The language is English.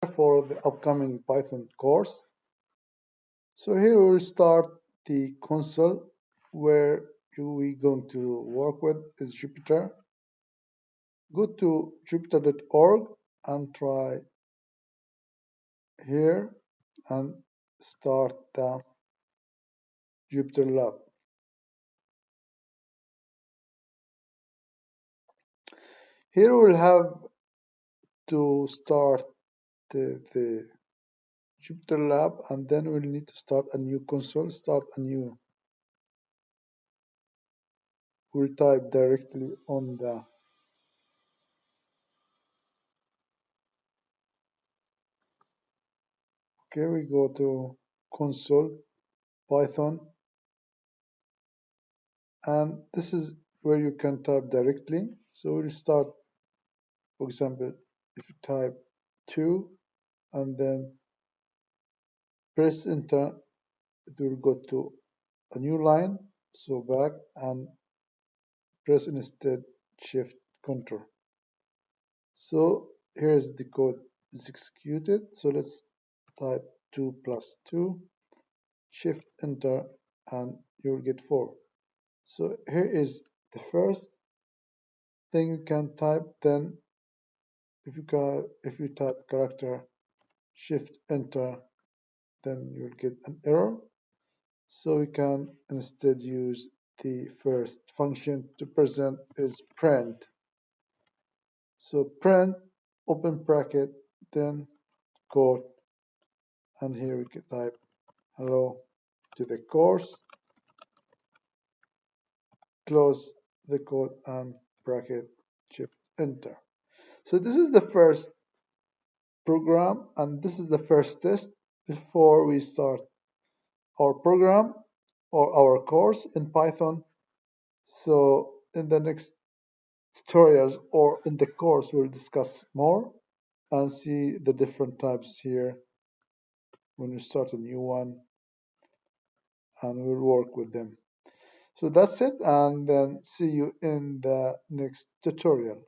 for the upcoming Python course. So here we'll start the console where we going to work with is Jupyter. Go to jupyter.org and try here and start the Jupyter lab. Here we'll have to start the Jupyter lab, and then we'll need to start a new console, start a new. We'll type directly on the okay, we go to console, Python, and this is where you can type directly. So we'll start, for example, if you type 2 and then press enter, it will go to a new line. So back and press instead shift control. So here's the code is executed. So let's type 2 plus 2, shift enter, and you'll get 4. So here is the first thing you can type. Then if you type character shift enter, then you'll get an error. So we can instead use the first function to present is print. So print open bracket, then quote, and here we can type hello to the course, close the quote and bracket, shift enter. So this is the first program, and this is the first test before we start our program or our course in Python. So in the next tutorials or in the course, we'll discuss more and see the different types here when you start a new one, and we'll work with them. So that's it, and then see you in the next tutorial.